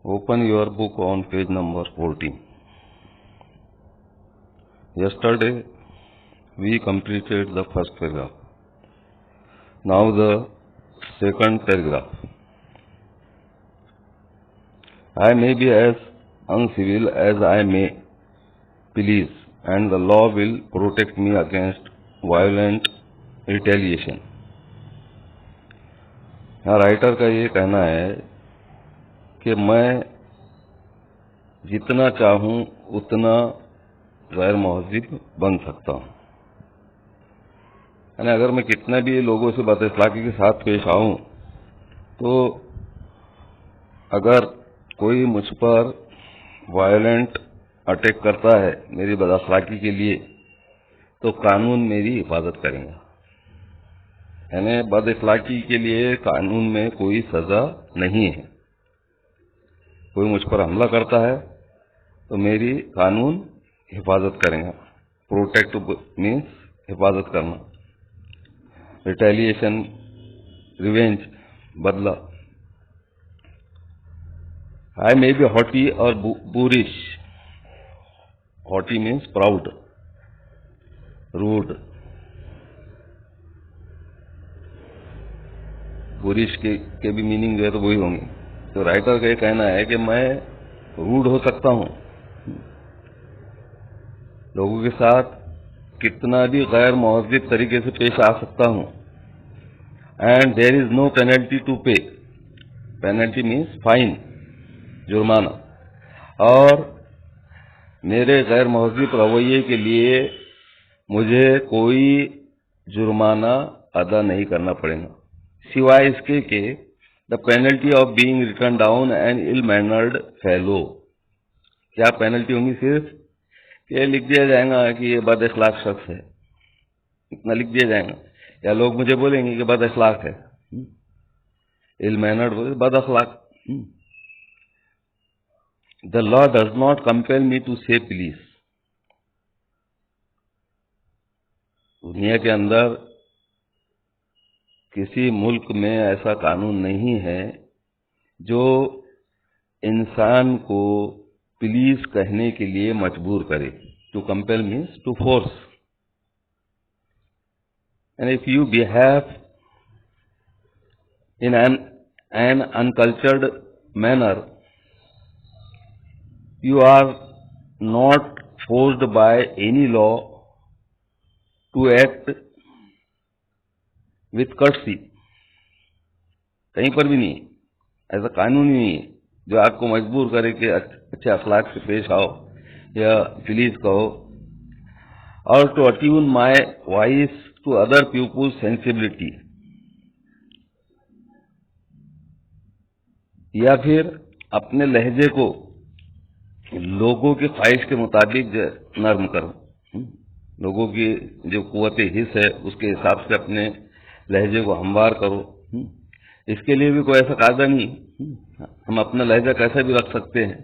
Open your book on page number 14. Yesterday we completed the first paragraph. Now the second paragraph. I may be as uncivil as I may please, and the law will protect me against violent retaliation. यहाँ writer का ये कहना है कि मैं जितना चाहूं उतना गैर महज़िब बन सकता हूं। यानी अगर मैं कितना भी लोगों से बदअखलाकी के साथ पेश आऊं, तो अगर कोई मुझ पर वायलेंट अटैक करता है मेरी बदअखलाकी के लिए, तो कानून मेरी हिफाजत करेगा। यानी बदअखलाकी के लिए कानून में कोई सजा नहीं है। कोई मुझ पर हमला करता है तो मेरी कानून हिफाजत करेगा। प्रोटेक्ट मीन्स हिफाजत करना, रिटेलिएशन रिवेंज बदला। आई मे बी हॉटी और boorish. Haughty means proud, rude. Boorish के भी मीनिंग जो है तो वही होंगे। तो राइटर का ये कहना है कि मैं रूड हो सकता हूं, लोगों के साथ कितना भी गैर महज़िब तरीके से पेश आ सकता हूं। And there is no penalty to pay. Penalty means fine, जुर्माना। और मेरे गैर महज़िब रवैये के लिए मुझे कोई जुर्माना अदा नहीं करना पड़ेगा, सिवाय इसके कि the penalty of being written down an ill mannered fellow. क्या पेनल्टी होंगी? सिर्फ कि लिख दिया जाएगा कि ये बद अखलाक शख्स है, इतना लिख दिया जाएगा। या लोग मुझे बोलेंगे कि बद अखलाक है, इल मैनर्ड बद अखलाक। The law does not compel me to say please. दुनिया के अंदर किसी मुल्क में ऐसा कानून नहीं है जो इंसान को प्लीज कहने के लिए मजबूर करे। To compel means to force. And if you behave in an uncultured manner, you are not forced by any law to act with courtesy। कहीं पर भी नहीं, ऐसा कानून ही नहीं है जो आपको मजबूर करे कि अच्छे अखलाक से पेश आओ या प्लीज कहो। और to attune my voice to other people's sensibility, या फिर अपने लहजे को लोगों की ख्वाहिश के मुताबिक नर्म करो। लोगों की जो कुव्वत हिस्स है उसके हिसाब से अपने लहजे को हमवार करो। इसके लिए भी कोई ऐसा कायदा नहीं, हम अपना लहजा कैसा भी रख सकते हैं,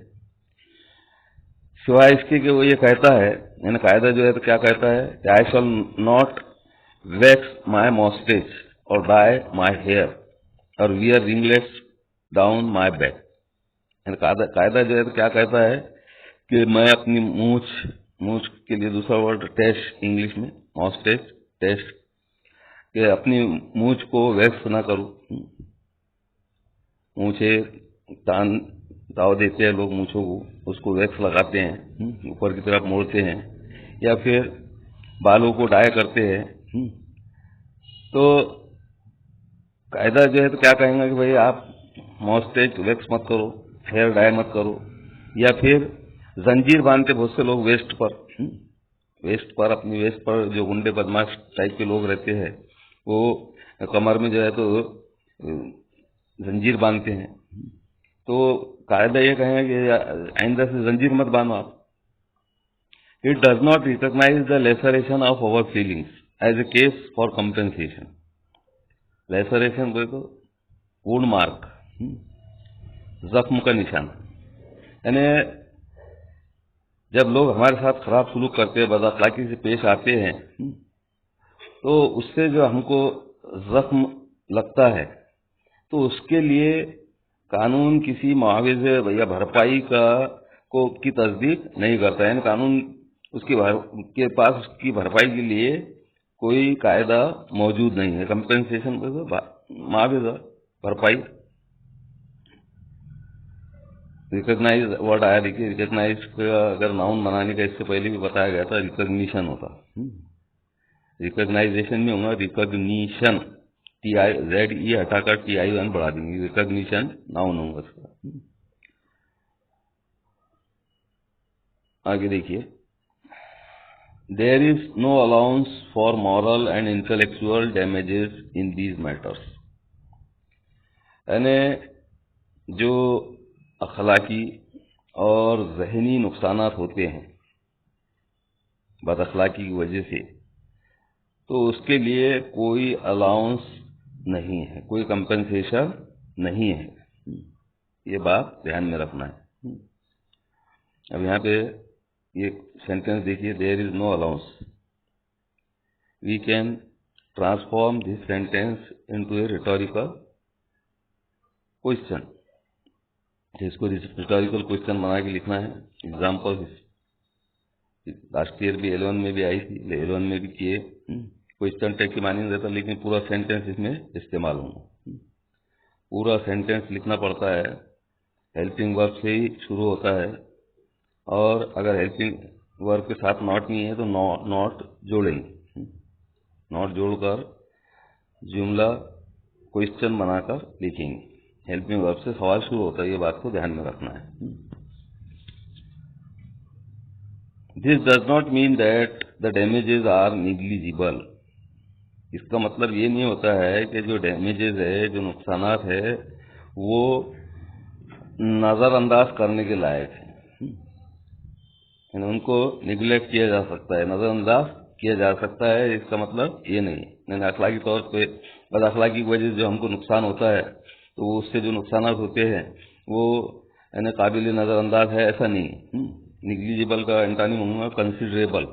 सिवाय इसके कि वो ये कहता है, यानी कायदा जो है तो क्या कहता है कि आई शॉल नॉट वैक्स माई मॉस्टेच और डाई माई हेयर और wear ringlets down my back. कायदा जो है तो क्या कहता है कि मैं अपनी मूछ के लिए दूसरा वर्ड टेस्ट, इंग्लिश में मॉस्टेच टेस्ट, कि अपनी मूछ को वैक्स ना करूं। मूछे ताव देते हैं लोग मूछों को, उसको वैक्स लगाते हैं, ऊपर की तरफ मोड़ते हैं, या फिर बालों को डाई करते हैं। तो कायदा जो है तो क्या कहेंगे कि भाई आप मॉस्टेच वैक्स मत करो, हेयर डाई मत करो, या फिर जंजीर बांधते बहुत से लोग वेस्ट पर अपनी वेस्ट पर जो गुंडे बदमाश टाइप के लोग रहते हैं, वो कमर में जो है तो जंजीर बांधते हैं। तो कायदा ये कहेंगे कि आइंदा से जंजीर मत बांधो आप। It does not recognize the laceration of our feelings as a case for compensation. Laceration बोले तो वुंड मार्क, जख्म का निशान। यानी जब लोग हमारे साथ खराब सलूक करते हैं, बदअखलाकी से पेश आते हैं, तो उससे जो हमको जख्म लगता है, तो उसके लिए कानून किसी मुआवजे या भरपाई की तस्दीक नहीं करता है, यानी कानून के पास उसकी भरपाई के लिए कोई कायदा मौजूद नहीं है। कंपेंसेशन मुआवजा भरपाई, रिकॉग्नाइज वर्ड आया, देखिए रिकॉग्नाइज का अगर नाउन बनाने का इससे पहले भी बताया गया था, रिकॉग्निशन होता, रिकॉग्नाइजेशन में होगा रिकॉग्निशन, TI हटाकर TIN बढ़ा देंगे, रिकॉग्निशन नाउन होगा इसका। आगे देखिए, there is no allowance for moral and intellectual damages in these matters, यानी जो अखलाकी और जहनी नुकसानात होते हैं बदअखलाकी की वजह से, तो उसके लिए कोई अलाउंस नहीं है, कोई कंपनसेशन नहीं है। ये बात ध्यान में रखना है। अब यहाँ पे ये सेंटेंस देखिए, there is no allowance. We can transform this sentence into a rhetorical question, जिसको रिटोरिकल क्वेश्चन बना के लिखना है। एग्जाम्पल लास्ट ईयर भी 11 में भी आई थी, 11 में भी किए। क्वेश्चन टैग की मानी रहता, लेकिन पूरा सेंटेंस इसमें इस्तेमाल होगा। पूरा सेंटेंस लिखना पड़ता है, हेल्पिंग वर्ब से ही शुरू होता है, और अगर हेल्पिंग वर्ब के साथ नॉट नहीं है तो नॉट जोड़ेंगे, नॉट जोड़कर जुमला क्वेश्चन बनाकर लिखेंगे। हेल्पिंग वर्ब से सवाल शुरू होता है, ये बात को ध्यान में रखना है। This does not mean that the damages are negligible. इसका मतलब ये नहीं होता है कि जो डैमेजेस है, जो नुकसानात है, वो नज़रअंदाज करने के लायक है, उनको निगलेक्ट किया जा सकता है, नज़रअंदाज किया जा सकता है। इसका मतलब ये नहीं है अखलाकी तौर पे बदअखलाकी की वजह से जो हमको नुकसान होता है, तो वो उससे जो नुकसानात होते हैं वो यानी काबिल नज़रअंदाज है, ऐसा नहीं है। निग्लिजिबल का एंटोनिम होगा considerable,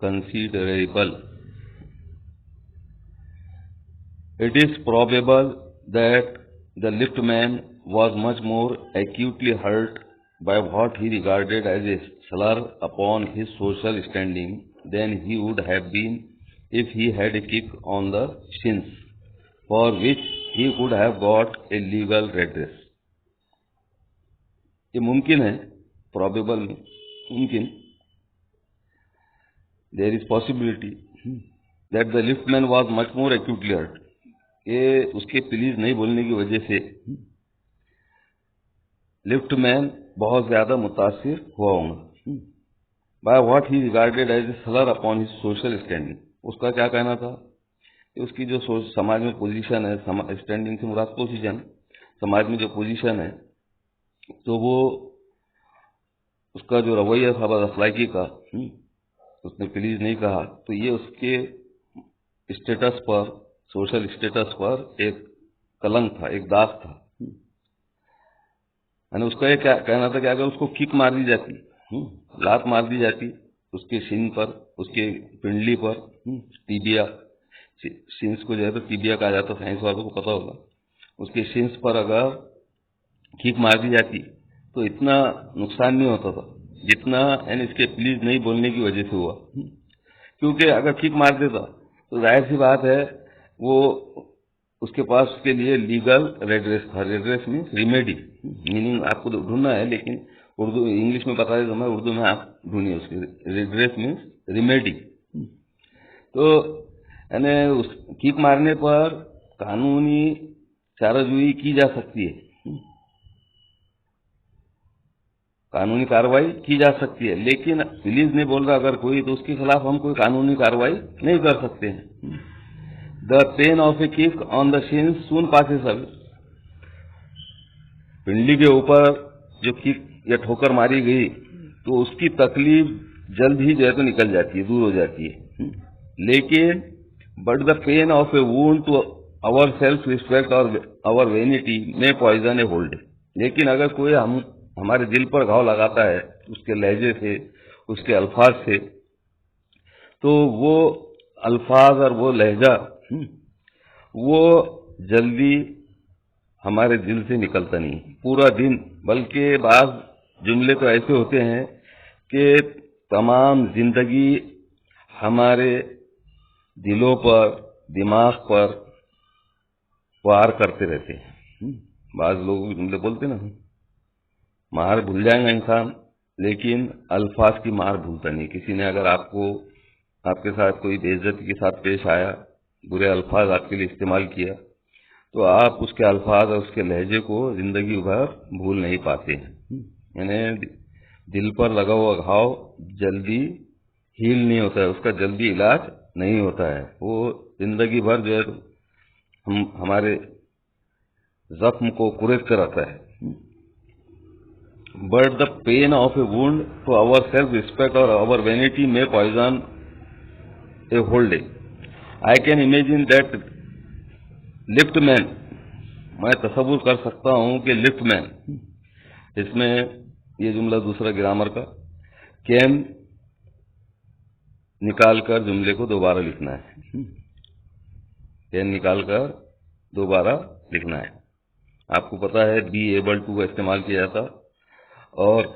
considerable. It is probable that the liftman was much more acutely hurt by what he regarded as a slur upon his social standing than he would have been if he had a kick on the shins, for which he could have got a legal redress. ये मुमकिन है, probable में मुमकिन, there is possibility that the liftman was much more acutely hurt, ये उसके please नहीं बोलने की वजह से लिफ्टमैन बहुत ज्यादा मुतासिर हुआ होगा by what he regarded as a slur upon his social standing. उसका क्या कहना था कि उसकी जो समाज में पोजीशन है, स्टैंडिंग से मुराद पोजीशन, समाज में जो पोजीशन है, तो वो उसका जो रवैया था बदअखलाकी का, उसने प्लीज नहीं कहा, तो ये उसके स्टेटस पर, सोशल स्टेटस पर एक कलंक था, एक दाग था। यानी उसका ये क्या कहना था कि अगर उसको किक मार दी जाती, लात मार दी जाती उसके शिन पर, उसके पिंडली पर, टीबिया, शिन्स को जो है तो टीबिया कहा जाता, साइंस वालों को पता होगा, उसके शिन्स पर अगर किक मार दी जाती तो इतना नुकसान नहीं होता था जितना यानी इसके प्लीज नहीं बोलने की वजह से हुआ। क्योंकि अगर किक मार देता तो जाहिर सी बात है वो उसके पास उसके लिए लीगल रेड्रेस था। रेड्रेस मीन्स रिमेडी, मीनिंग आपको ढूंढना है, लेकिन उर्दू इंग्लिश में बता देता मैं, उर्दू में आप ढूंढिए उसकी। रेड्रेस मीन्स रिमेडी। तो यानी उस किक मारने पर कानूनी चाराजोई की जा सकती है, कानूनी कार्रवाई की जा सकती है, लेकिन पुलिस ने बोल रहा अगर कोई तो उसके खिलाफ हम कोई कानूनी कार्रवाई नहीं कर सकते हैं। The pain of a kick on the shin soon passes away. पिंडली के ऊपर जो किक या ठोकर मारी गई तो उसकी तकलीफ जल्द ही जो है तो निकल जाती है, दूर हो जाती है। लेकिन but the pain of a wound to our self respect और our vanity may poison a hold. लेकिन अगर कोई हमारे दिल पर घाव लगाता है उसके लहजे से, उसके अल्फाज से, तो वो अल्फाज और वो लहजा वो जल्दी हमारे दिल से निकलता नहीं पूरा दिन, बल्कि बाज जुमले तो ऐसे होते हैं कि तमाम जिंदगी हमारे दिलों पर, दिमाग पर वार करते रहते हैं। बाज लोग जुमले बोलते ना, मार भूल जाएगा इंसान, लेकिन अल्फाज की मार भूलता नहीं। किसी ने अगर आपके साथ कोई बेइज्जती के साथ पेश आया, बुरे अल्फाज आपके लिए इस्तेमाल किया, तो आप उसके अल्फाज और उसके लहजे को जिंदगी भर भूल नहीं पाते हैं। यानी दिल पर लगा हुआ घाव जल्दी हील नहीं होता है, उसका जल्दी इलाज नहीं होता है, वो जिंदगी भर जो है हमारे जख्म को कुरेद कर आता है। But the pain of a wound to our self respect और our vanity may poison a whole day. I can imagine that lift man, मैं तसव्वुर कर सकता हूं कि लिफ्ट मैन, इसमें ये जुमला दूसरा ग्रामर का, कैन निकालकर जुमले को दोबारा लिखना है। कैन निकालकर दोबारा लिखना है। आपको पता है बी एबल टू का इस्तेमाल किया जाता, और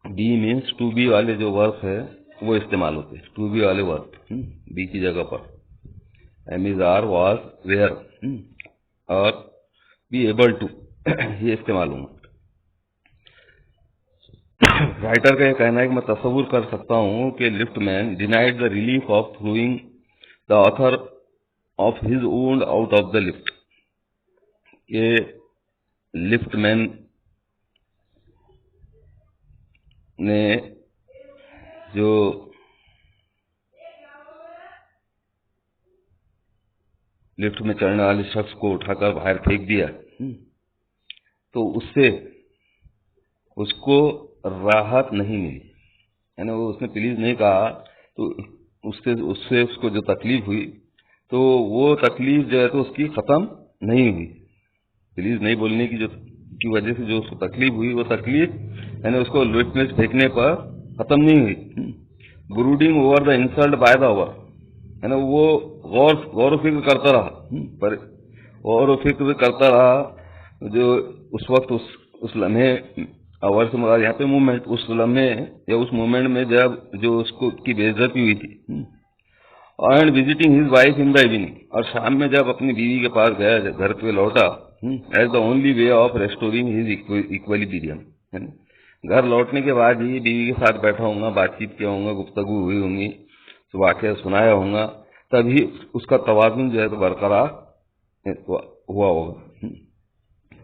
बी मीन्स टू बी वाले जो वर्ब है वो इस्तेमाल होते हैं, टू बी वाले वर्ब बी की जगह पर। Am is are was were और बी एबल टू ये इस्तेमाल होंगे। राइटर का यह कहना है कि मैं तस्वुर कर सकता हूं कि lift man denied the relief of throwing the author of his wound out of the lift. ये लिफ्ट मैन ने जो लिफ्ट में चढ़ने वाले शख्स को उठाकर बाहर फेंक दिया, तो उससे उसको राहत नहीं मिली, यानी वो उसने प्लीज नहीं कहा, तो उससे उसको जो तकलीफ हुई, तो वो तकलीफ जो है तो उसकी खत्म नहीं हुई। प्लीज नहीं बोलने की वजह से जो उसको तकलीफ हुई, वो तकलीफ यानी उसको लिफ्ट में फेंकने पर खत्म नहीं हुई। Brooding over the insult by the over, यानी वो गौर फिक्र करता रहा, पर गौर फिक्र करता रहा जो उस वक्त उस लम्हे, अवर से मुराद यहाँ पे मूवमेंट, उस लम्हे या उस मूवमेंट में जब जो उसको की बेइज्जती हुई थी। And visiting his wife in the evening, और शाम में जब अपनी बीवी के पास गया, घर पे लौटा, as the only way of restoring his equilibrium, घर लौटने के बाद ही बीवी के साथ बैठा होगा, बातचीत किया होगा, गुफ्तगू हुई होंगी, तो वाकया सुनाया होगा, तभी उसका तवाजुन जो है तो बरकरार हुआ होगा,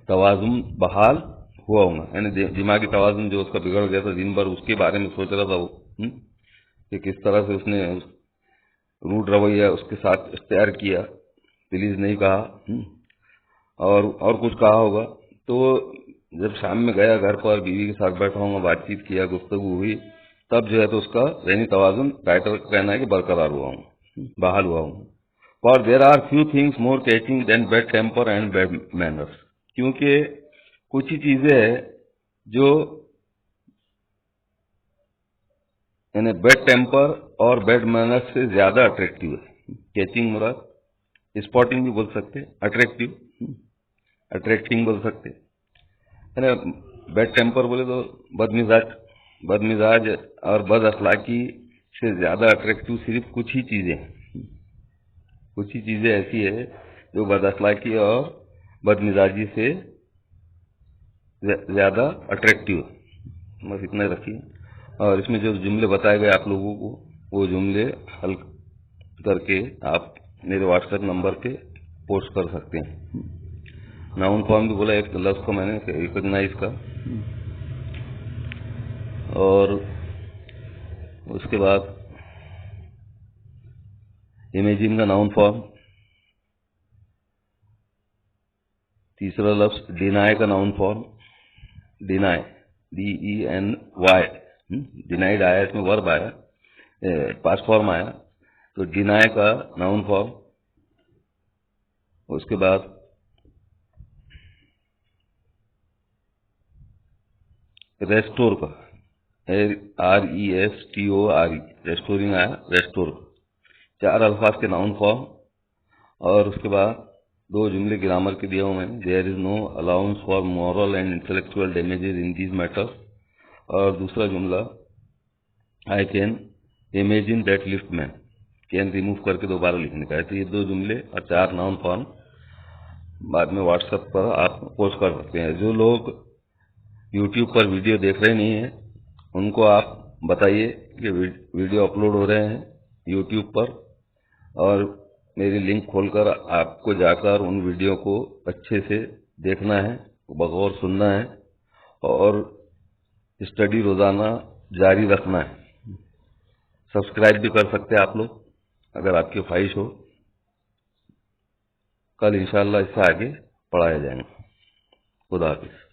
तवाजुन बहाल हुआ होगा। यानी दिमागी तवाजुन जो उसका बिगड़ गया था, दिन भर उसके बारे में सोच रहा था वो, कि किस तरह से उसने रूड रवैया उसके साथ इख्तियार किया, प्लीज नहीं कहा, और कुछ कहा होगा। तो जब शाम में गया घर पर, बीवी के साथ बैठा होगा, बातचीत किया, गुफ्तगू हुई, तब जो है तो उसका ज़हनी तवाजुन, राइटर का कहना है कि बरकरार हुआ हूँ, बहाल हुआ हूँ। For there are few things more catching than bad temper and bad manners, क्योंकि कुछ ही चीजें हैं जो यानी बैड टेम्पर और बैड मैनर्स से ज्यादा अट्रैक्टिव है। कैचिंग मुराद स्पॉटिंग भी बोल सकते, अट्रैक्टिंग बोल सकते। यानी बैड टेम्पर बोले तो बदमिजाज और बद अखलाकी से ज्यादा अट्रैक्टिव सिर्फ कुछ ही चीजें हैं। कुछ ही चीजें ऐसी है जो बद अखलाकी और बदमिजाजी से ज्यादा अट्रैक्टिव है। बस इतना रखिए। और इसमें जो जुमले बताए गए आप लोगों को, वो जुमले हल करके आप मेरे व्हाट्सएप नंबर पे पोस्ट कर सकते हैं। नाउन फॉर्म भी बोला, एक लफ्ज को मैंने रिकॉग्नाइज का, और उसके बाद इमेजिन का नाउन फॉर्म, तीसरा लफ्ज डिनाई का noun form, deny DENY, denied आया, इसमें वर्ब आया, पास्ट फॉर्म आया, तो डिनाई का नाउन फॉर्म। उसके बाद रेस्टोर का, RESTORE, रेस्टोरिंग आया, रेस्टोर, 4 अल्फाज के नाउन फॉर्म। और उसके बाद दो जुमले ग्रामर के दिया हूँ मैंने। There is no allowance for moral and intellectual damages in these matters. और दूसरा जुमला, I can imagine that lift man, can remove करके दोबारा लिखने का है। तो ये दो जुमले और 4 नाउन फॉर्म बाद में व्हाट्सएप पर आप पोस्ट कर सकते हैं। जो लोग यूट्यूब पर वीडियो देख रहे नहीं हैं उनको आप बताइए कि वीडियो अपलोड हो रहे हैं यूट्यूब पर, और मेरी लिंक खोलकर आपको जाकर उन वीडियो को अच्छे से देखना है, बगौर सुनना है और स्टडी रोजाना जारी रखना है। सब्सक्राइब भी कर सकते हैं आप लोग अगर आपकी ख्वाहिश हो। कल इंशाअल्लाह इससे आगे पढ़ाया जाएगा। खुदा हाफिज।